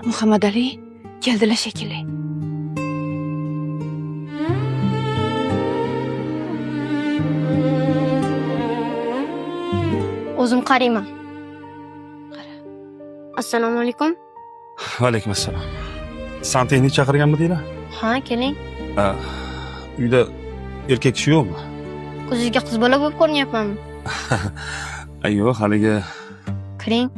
Muhammad Ali keldilar shekilli. O'zim qarayman. Assalomu alaykum. Va alaykum assalom. Santexnik chaqirganmidinglar? Ha, keling. Uyda erkak kishi yo'qmi? Ko'zingizga qiz bola bo'lib ko'rinyapmanmi? Yo'q, haligi Kiring.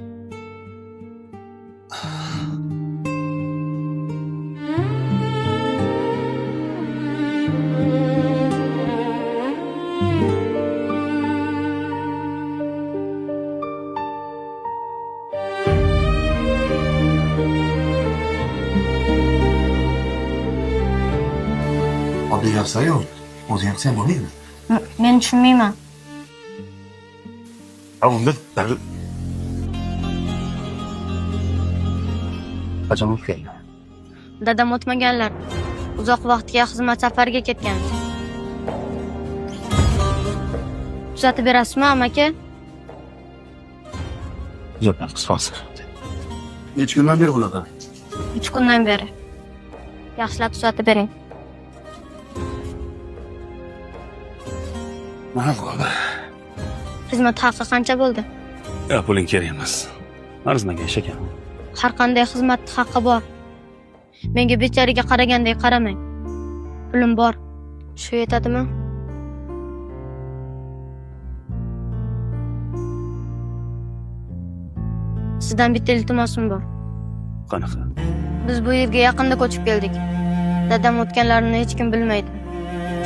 Oddiy yoqsa-yu, o'zi yoqsa bo'lmaydi. Men tushunmayman. Unda qachon o'tib keldi? Dadam o'tmaganlar. Uzoq vaqtga xizmat safariga ketgan. Tuzatib berasizmi, amaki? Yo'q, qisqasi. Necha kundan beri bunaqa? 3 kundan beri. Yaxshilab tuzatib bering. mana bo'ldi. Xizmat haqi qancha bo'ldi? Puling kerak emas. Arzmagan ish ekan. Har qanday xizmat haqqi bor. Menga becharaga qaragandek qaramang. Pulim bor. Shu yetadimi? Sizdan bitta iltimosim bor. Qanaqa? Biz bu yerga yaqinda ko'chib keldik. Dadam o'tganlarini hech kim bilmaydi.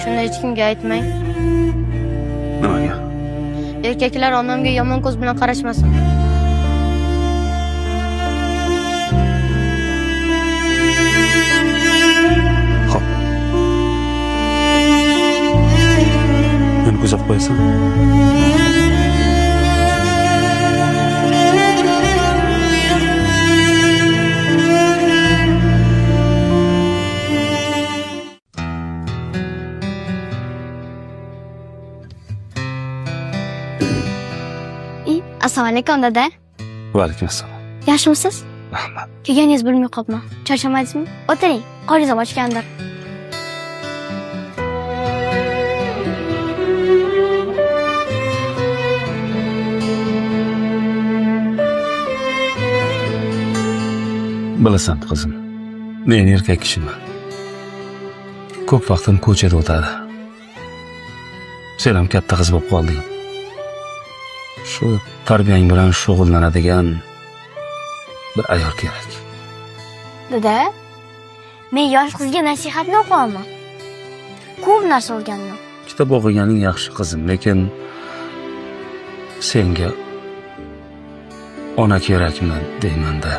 Shuni hech kimga aytmang. Nimaga? Erkaklar onamga yomon ko'z bilan qarashmasin. Xo'p. Meni kuzatib qo'yasan? Assalomu alaykum dada. Va alaykum assalom. Yaxshimisiz? Rahmat. Kelganingiz bilmay qolibman. Charchamadingizmi? O'tiring. Qoringiz ochgandir. Bilasan qizim, men erkak kishiman. Ko'p vaqtim ko'chada o'tadi. Sen ham katta qiz bo'lib qolding. Shu tarbiyang bilan shug'ullanadigan bir ayol kerak. Dada, men yosh qizga nasihatni o'qiyman. Ko'p narsa o'rgandim. Kitob o'qiganing yaxshi qizim, lekin senga ona kerakmi deyman-da.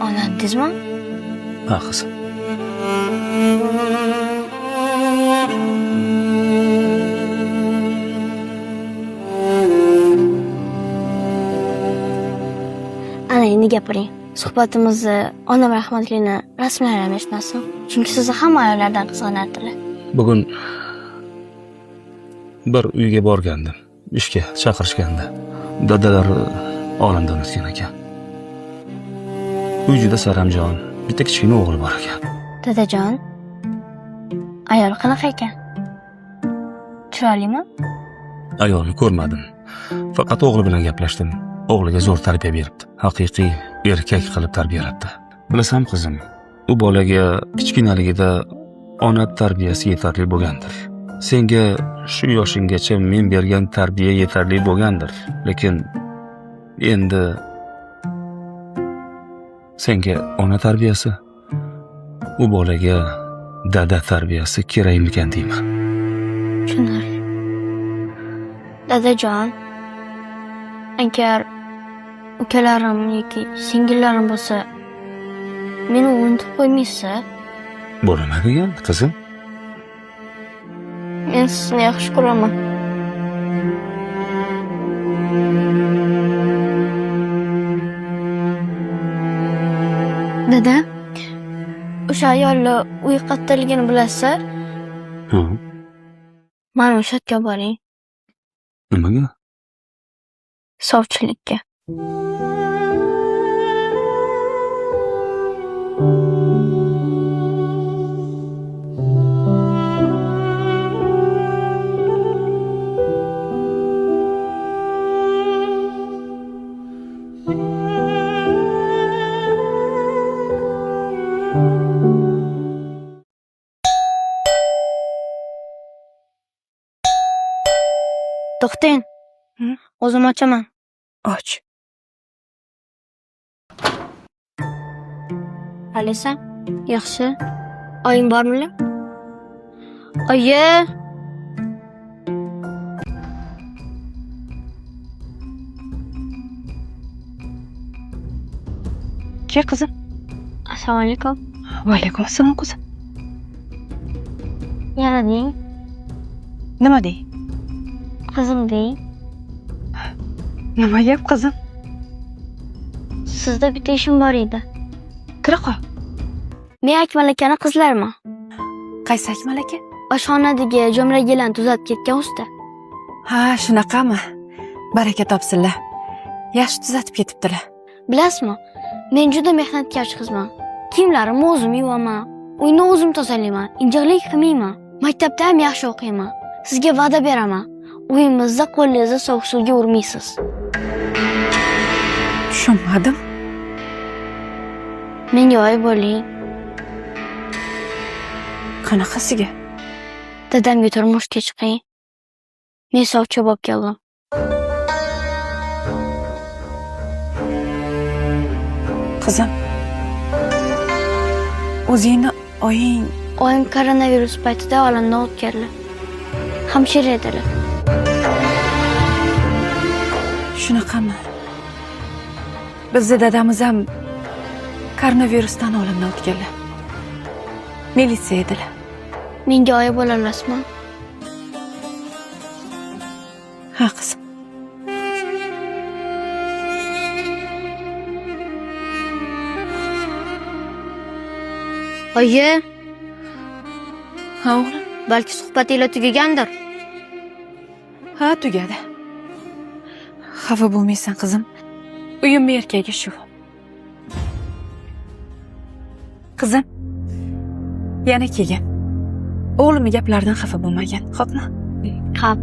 Ona dedingizmi? Ha qizim. Ana endi gapiring. Suhbatimizni onam rahmatligini rasmlarini eshitmasin. Chunki sizni hamma ayollardan qizg'anardilar. Bugun bir uyga borgandim. Ishga chaqirishganda. Dadalar olamdan o'tgan ekan. Uy juda saramjon. Bitta kichkina o'g'li bor ekan. Dadajon, ayol qanaqa ekan? Chiroylimi? Ayolni ko'rmadim. Faqat o'g'li bilan gaplashdim. O'g'liga zo'r tarbiya beribdi. Haqiqiy erkak qilib tarbiyalabdi. Bilasan qizim, u bolaga kichkinaligida ona tarbiyasi yetarli bo'lgandir. Senga shu yoshinggacha men bergan tarbiya yetarli bo'lgandir. Lekin endi senga ona tarbiyasi, u bolaga dada tarbiyasi kerakmikan deyman. Tushunarli. Dadajon, agar ukalarim yoki singillarim bo'lsa, meni unutib qo'ymaysiz? Bu nima degan qizim? Men sizni yaxshi ko'raman. Dada, o'sha ayolni uy qayerdaligini bilasizlar? Ha, Mana o'sha yerga boring. nimaga? Sovchilikka. To'xtang. O'zim ochaman. Och. Alisa, yaxshi. Oying bormi? Oyi. Ke qizim? Assalomu alaykum. Va alaykum assalom qizim. Yana deng. Nima dey? Qizim deng. Nima gap qizim? Sizda bitta ishim bor edi. Kira qol. Men Akmal akani qizlarman. Qaysi Akmal aka? Oshxonadagi jo'mragilarni tuzatib ketgan usta. Ha, shunaqami? Baraka topsinlar. Yaxshi tuzatib ketibdilar. Bilasizmi? Men juda mehnatkash qizman. Kiyimlarimni o'zim yuvaman. Uyni o'zim tozalayman. Injiqlik qilmayman. Maktabda ham yaxshi o'qiyman. Sizga va'da beraman. Uyimizda qo'lingizni sovuq suvga urmaysiz. Tushunmadim. Menga oy bo'ling. Qanaqasiga? Dadamga turmushga chiqing. Men sovchi bo'lib keldim. Qizim. O'zingni oying Oyim koronavirus paytida olamdan o'tganlar. Hamshira edilar. shunaqami? Bizda dadamiz ham koronavirusdan olamdan o'tganlar. Militsiya edilar. Menga oyi bo'la olasizmi? Ha qizim. Oyi, Ha o'g'lim. balki suhbatinglar tugagandir. Ha, tugadi. Xafa bo'lmaysan qizim. Uyimni erkagi shu. Qizim, yana kelgan. O'g'limning gaplaridan xafa bo'lmagan, xo'pmi? Qap.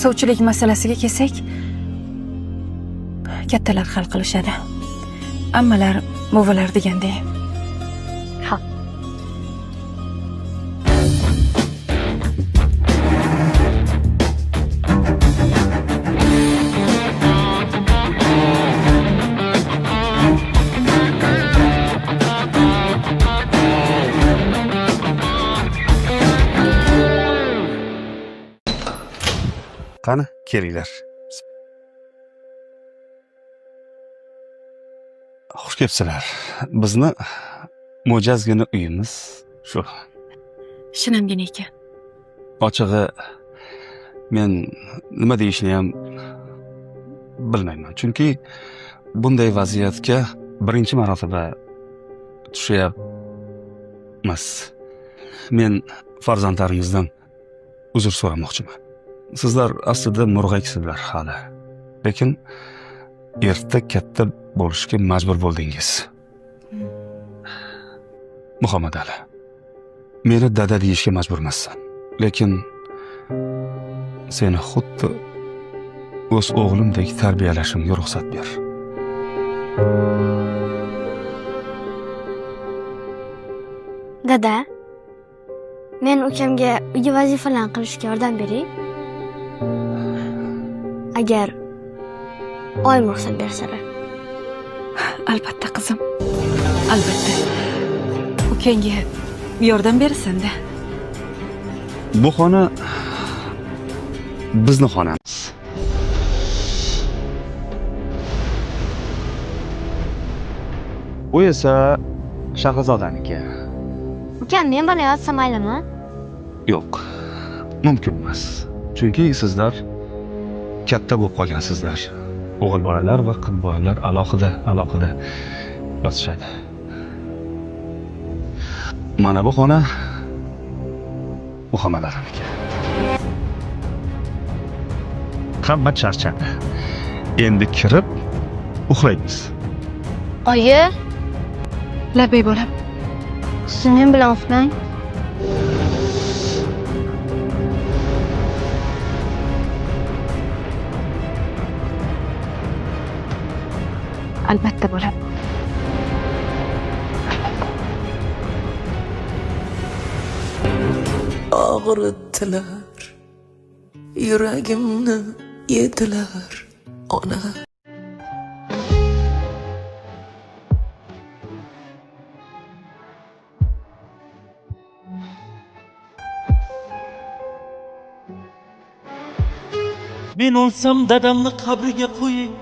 Sovchilik masalasiga kelsak, kattalar hal qilishadi. Ammalar, buvilar degandek. Ha. Qani, kelinglar. Xush kelibsizlar. Bizni mo'jazgina uyimiz shu. Shinamgina ekan. Ochig'i men nima deyishni ham bilmayman. Chunki bunday vaziyatga birinchi marotaba tushyapmiz. Men farzandlaringizdan uzr so'ramoqchiman. Sizlar aslida murg'aksizlar hali. Lekin erta katta bo'lishga majbur bo'ldingiz. Muhammad Ali, meni dada deyishga majburmassan. Lekin seni xuddi o'z o'g'limdek tarbiyalashimga ruxsat ber. Dada, men ukamga uy vazifalarni qilishga yordam bering. Agar oyim ruxsat bersalar. Albatta qizim. Albatta. Ukangga yordam berasan-da. Bu xona bizni xonamiz. Bu esa Shahzodaniki. Ukam men bilan yotsam maylimi? Yo'q, mumkin emas. Chunki sizlar katta bo'lib qolgansizlar. O'g'il bolalar va qiz bolalar alohida yotishadi. Mana bu xona Muhammadlarniki. Hamma charchadi. Endi kirib uxlaymiz. Oyi, Labbay bolam. siz men bilan uxlang. Albatta bolam. og'ritdilar, yuragimni yedilar ona. Men olsam dadamni qabriga qo'ying.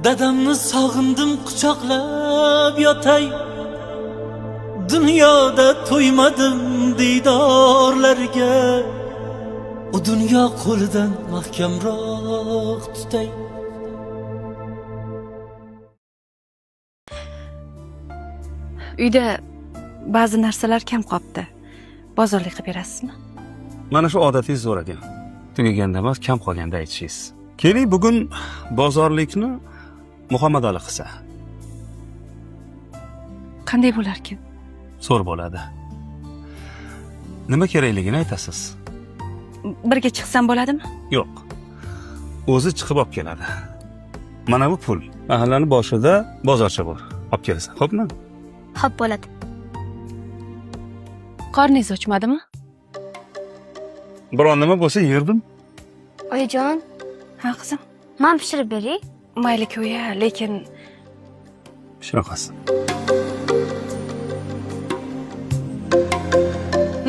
Dadamni sog'indim quchoqlab yotay. Dunyoda to'ymadim diydorlarga. U dunyo qo'lidan mahkamroq tutay. Uyda ba'zi narsalar kam qolibdi. Bozorlik qilib berasizmi? Mana shu odatingiz zo'r ekan. Tugaganda emas, kam qolganda aytishingiz. Keling, bugun bozorlikni Muhammad Ali qilsa. Qanday bo'larkin? Zo'r bo'ladi. Nima kerakligini aytasiz? Birga chiqsam bo'ladimi? Yo'q. O'zi chiqib olib keladi. Mana bu pul. Mahallani boshida bozorcha bor. Olib kelasan, xo'pmi? Xo'p bo'ladi. Qorningiz ochmadimi? Biron nima bo'lsa yerdim. Oyijon, Ha, qizim. men pishirib beray. Mayli ko'ya, lekin Shunaqasi.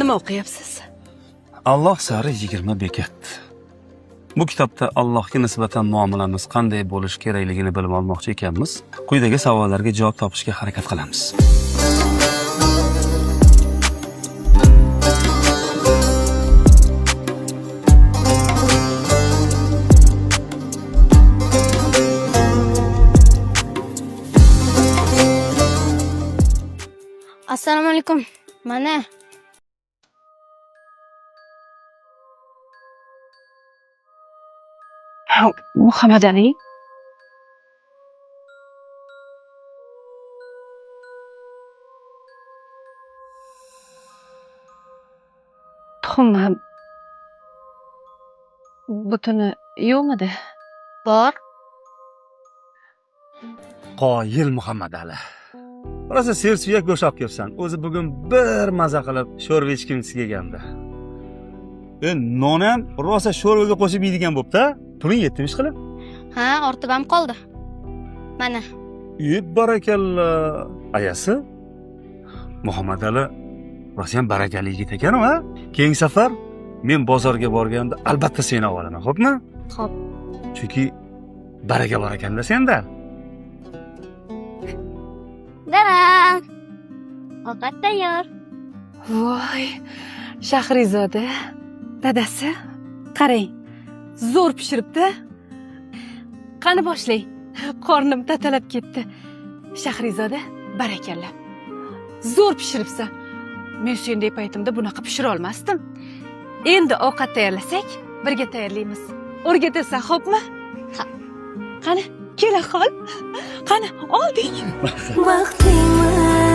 nima o'qiyapsiz? Alloh sari 20 bekat. Bu kitobda Allohga nisbatan muomalamiz qanday bo'lish kerakligini bilib olmoqchi ekanmiz. Quyidagi savollarga javob topishga harakat qilamiz. Assalomu alaykum. Mana Muhammad Ali. Tuxumi butuni yo'qmidi? bor. Qoyil Muhammad Ali. Rosa sersuyak go'sht olib kelibsan. O'zi bugun bir maza qilib sho'rva ichgimchi kelganda. Non ham rosa sho'rvaga qo'shib yeydigan bo'pti. Puling yetdimi ish qilib? Ha, ortib ham qoldi. Mana. Barakalla. Ayasi? Muhammad Ali rosa ham barakali yigit ekan, ha? Keyingi safar men bozorga borganda albatta seni olib olaman, xo'pmi? Xo'p. Chunki baraka bor ekanda senda. Daram. Ovqat tayyor. Voy, Shahrizoda. Dadasi, qarang. Zo'r pishiribdi. Qani boshlang. Qornim tatalab ketdi. Shahrizoda, barakalla. Zo'r pishiribsan. Men senday paytimda bunaqa pishira olmasdim. Endi ovqat tayyorlasak, birga tayyorlaymiz. O'rgatasan, xo'pmi? Qani, kela qol. Qani, olding. Baxtliman